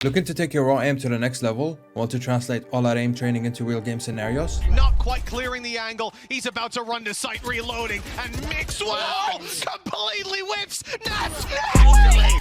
Looking to take your raw aim to the next level? Want to translate all that aim training into real game scenarios? Not quite clearing the angle. He's about to run to sight, reloading, and Mixwell completely whips. Naturally,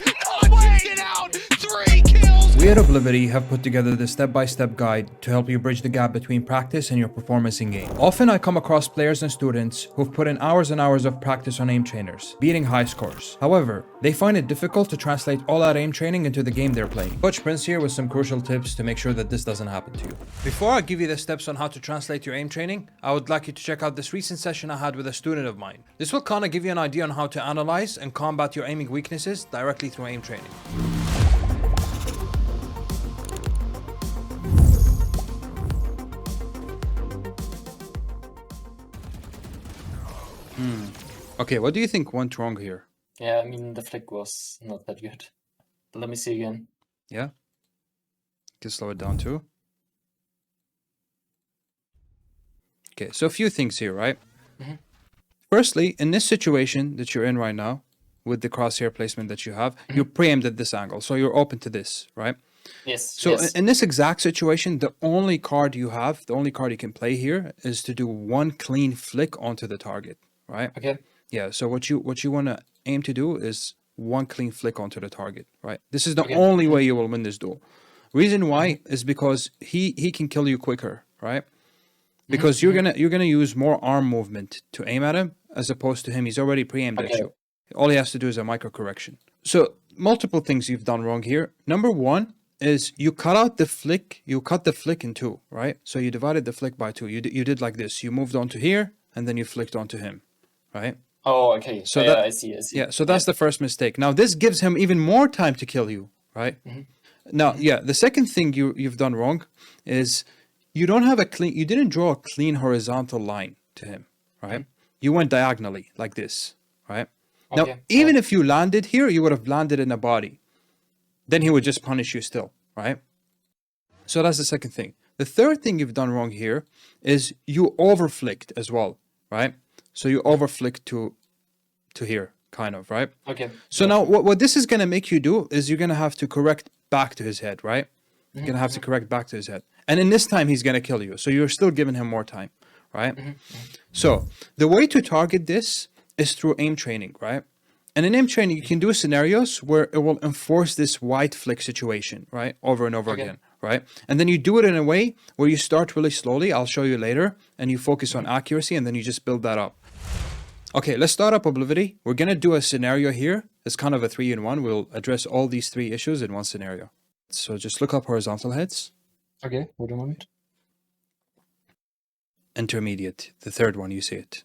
knocks it out. 3 kills. We at Oblivity have put together the step-by-step guide to help you bridge the gap between practice and your performance in game. Often I come across players and students who've put in hours and hours of practice on aim trainers, beating high scores. However, they find it difficult to translate all that aim training into the game they're playing. Coach Prince here with some crucial tips to make sure that this doesn't happen to you. Before I give you the steps on how to translate your aim training, I would like you to check out this recent session I had with a student of mine. This will kind of give you an idea on how to analyze and combat your aiming weaknesses directly through aim training. Okay, what do you think went wrong here? Yeah, I mean, the flick was not that good. But let me see again. Yeah? Can slow it down too. Okay, so a few things here, right? Firstly, in this situation that you're in right now, with the crosshair placement that you have, you pre-aimed at this angle, so you're open to this, right? Yes. So yes. in this exact situation, the only card you have, the only card you can play here is to do one clean flick onto the target, right? Okay. Yeah, so what you want to aim to do is one clean flick onto the target, right? This is the Okay. only way you will win this duel. Reason why is because he can kill you quicker, right? Because you're gonna use more arm movement to aim at him as opposed to him. He's already pre-aimed at Okay. you. All he has to do is a micro correction. So multiple things you've done wrong here. Number one is you cut out the flick. You cut the flick in two, right? So you divided the flick by two. You did like this. You moved onto here and then you flicked onto him, right? Oh, okay. So yeah, that- I see. Yeah, so that's the first mistake. Now this gives him even more time to kill you, right? Now, yeah, the second thing you've done wrong is you didn't draw a clean horizontal line to him, right? You went diagonally like this, right? Now, Okay, even if you landed here, you would have landed in a body. Then he would just punish you still, right? So that's the second thing. The third thing you've done wrong here is you overflicked as well, right? So you overflicked to here, kind of, right? Okay. So now what this is going to make you do is you're going to have to correct back to his head, right? You're going to have to correct back to his head. And in this time, he's going to kill you. So you're still giving him more time, right? So the way to target this is through aim training, right? And in aim training, you can do scenarios where it will enforce this white flick situation, right? Over and over again, right? And then you do it in a way where you start really slowly. I'll show you later. And you focus on accuracy and then you just build that up. Okay, let's start up Oblivity. We're going to do a scenario here. It's kind of a 3-in-1. We'll address all these 3 issues in one scenario. So just look up horizontal heads. Okay. Wait a moment. Intermediate. The third one, you see it.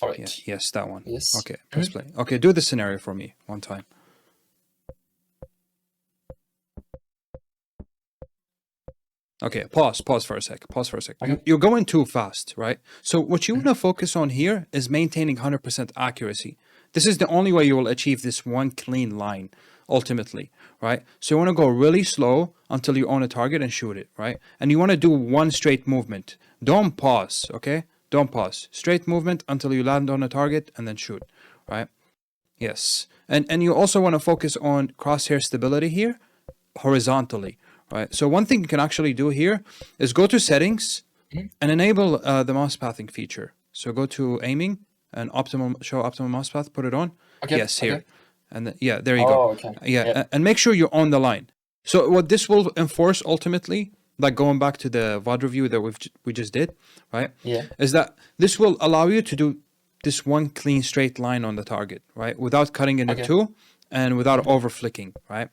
All right. Yeah, yes, that one. Yes. Okay, press play. Okay, do the scenario for me one time. Okay, pause for a sec. Okay. You're going too fast, right? So what you want to focus on here is maintaining 100% accuracy. This is the only way you will achieve this one clean line, ultimately, right? So you want to go really slow until you own a target and shoot it, right? And you want to do one straight movement. Don't pause, okay? Don't pause. Straight movement until you land on a target and then shoot, right? Yes. And you also want to focus on crosshair stability here, horizontally, right? So one thing you can actually do here is go to settings and enable the mouse pathing feature. So go to aiming and show optimal mouse path, put it on. Okay. Yes, here. Okay. And yeah, there you Oh, go. okay. Yeah, Yeah. and make sure you're on the line. So what this will enforce ultimately, like going back to the VOD review that we just did, right? Yeah. Is that this will allow you to do this one clean straight line on the target, right? Without cutting into Okay. two and without over flicking, right?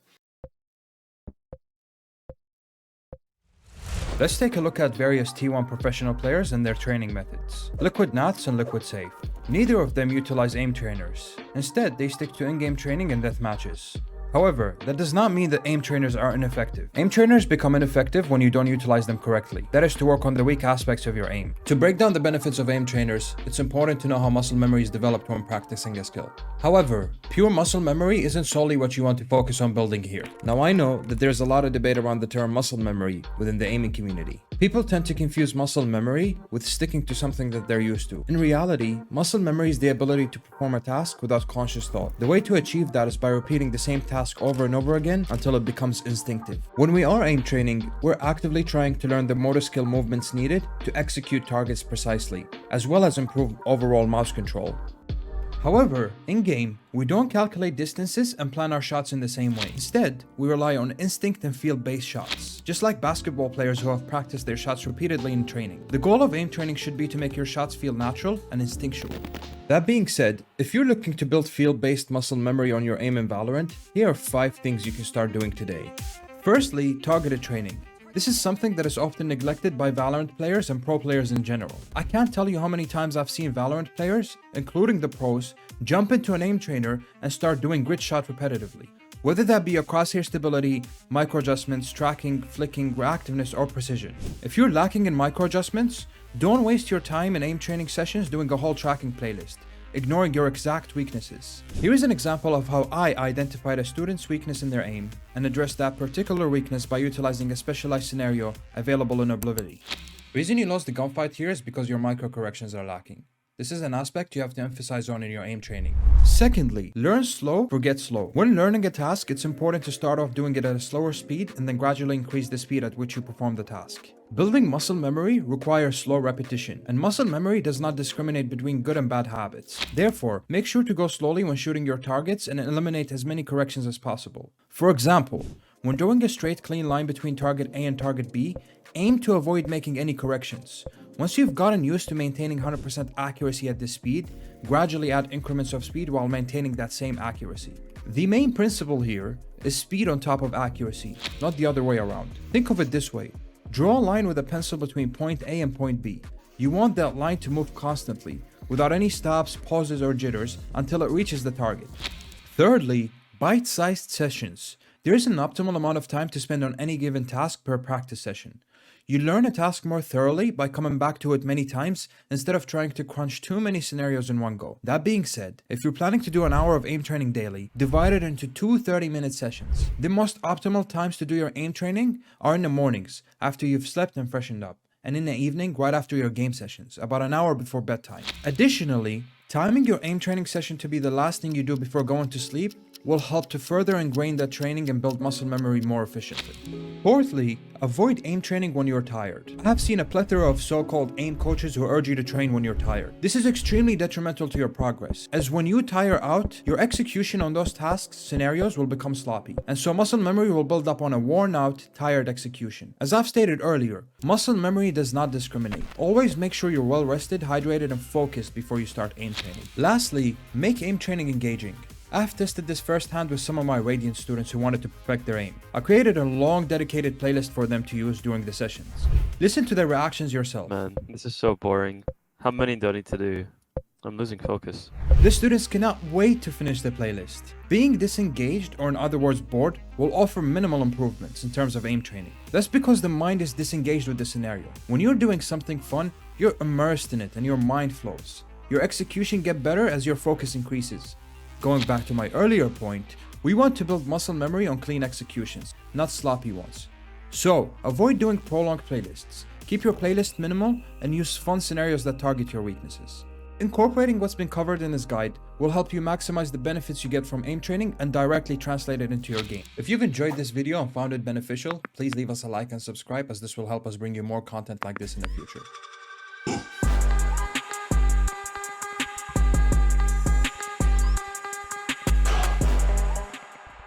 Let's take a look at various T1 professional players and their training methods. Liquid Nats and Liquid Safe. Neither of them utilize aim trainers. Instead, they stick to in-game training and death matches. However, that does not mean that aim trainers are ineffective. Aim trainers become ineffective when you don't utilize them correctly. That is to work on the weak aspects of your aim. To break down the benefits of aim trainers, it's important to know how muscle memory is developed when practicing a skill. However, pure muscle memory isn't solely what you want to focus on building here. Now I know that there's a lot of debate around the term muscle memory within the aiming community. People tend to confuse muscle memory with sticking to something that they're used to. In reality, muscle memory is the ability to perform a task without conscious thought. The way to achieve that is by repeating the same task over and over again until it becomes instinctive. When we are aim training, we're actively trying to learn the motor skill movements needed to execute targets precisely, as well as improve overall mouse control. However, in-game, we don't calculate distances and plan our shots in the same way. Instead, we rely on instinct and feel-based shots, just like basketball players who have practiced their shots repeatedly in training. The goal of aim training should be to make your shots feel natural and instinctual. That being said, if you're looking to build field-based muscle memory on your aim in Valorant, here are 5 things you can start doing today. Firstly, targeted training. This is something that is often neglected by Valorant players and pro players in general. I can't tell you how many times I've seen Valorant players, including the pros, jump into an aim trainer and start doing grid shot repetitively. Whether that be a crosshair stability, micro adjustments, tracking, flicking, reactiveness, or precision. If you're lacking in micro adjustments, don't waste your time in aim training sessions doing a whole tracking playlist, ignoring your exact weaknesses. Here is an example of how I identified a student's weakness in their aim and addressed that particular weakness by utilizing a specialized scenario available in Oblivion. Reason you lost the gunfight here is because your micro corrections are lacking. This is an aspect you have to emphasize on in your aim training. Secondly, learn slow, forget slow. When learning a task, it's important to start off doing it at a slower speed and then gradually increase the speed at which you perform the task. Building muscle memory requires slow repetition, and muscle memory does not discriminate between good and bad habits. Therefore, make sure to go slowly when shooting your targets and eliminate as many corrections as possible. For example, when drawing a straight clean line between target A and target B, aim to avoid making any corrections. Once you've gotten used to maintaining 100% accuracy at this speed, gradually add increments of speed while maintaining that same accuracy. The main principle here is speed on top of accuracy, not the other way around. Think of it this way. Draw a line with a pencil between point A and point B. You want that line to move constantly, without any stops, pauses, or jitters, until it reaches the target. Thirdly, bite-sized sessions. There is an optimal amount of time to spend on any given task per practice session. You learn a task more thoroughly by coming back to it many times instead of trying to crunch too many scenarios in one go. That being said, if you're planning to do an hour of aim training daily, divide it into 2 30-minute sessions. The most optimal times to do your aim training are in the mornings, after you've slept and freshened up, and in the evening, right after your game sessions, about an hour before bedtime. Additionally, timing your aim training session to be the last thing you do before going to sleep will help to further ingrain that training and build muscle memory more efficiently. Fourthly, avoid aim training when you're tired. I have seen a plethora of so-called aim coaches who urge you to train when you're tired. This is extremely detrimental to your progress, as when you tire out, your execution on those tasks, scenarios will become sloppy, and so muscle memory will build up on a worn-out, tired execution. As I've stated earlier, muscle memory does not discriminate. Always make sure you're well rested, hydrated, and focused before you start aim training. Lastly, make aim training engaging. I've tested this firsthand with some of my Radiant students who wanted to perfect their aim. I created a long dedicated playlist for them to use during the sessions. Listen to their reactions yourself. Man, this is so boring. How many do I need to do? I'm losing focus. The students cannot wait to finish the playlist. Being disengaged, or in other words bored, will offer minimal improvements in terms of aim training. That's because the mind is disengaged with the scenario. When you're doing something fun, you're immersed in it and your mind flows. Your execution gets better as your focus increases. Going back to my earlier point, we want to build muscle memory on clean executions, not sloppy ones. So, avoid doing prolonged playlists. Keep your playlist minimal and use fun scenarios that target your weaknesses. Incorporating what's been covered in this guide will help you maximize the benefits you get from aim training and directly translate it into your game. If you've enjoyed this video and found it beneficial, please leave us a like and subscribe, as this will help us bring you more content like this in the future.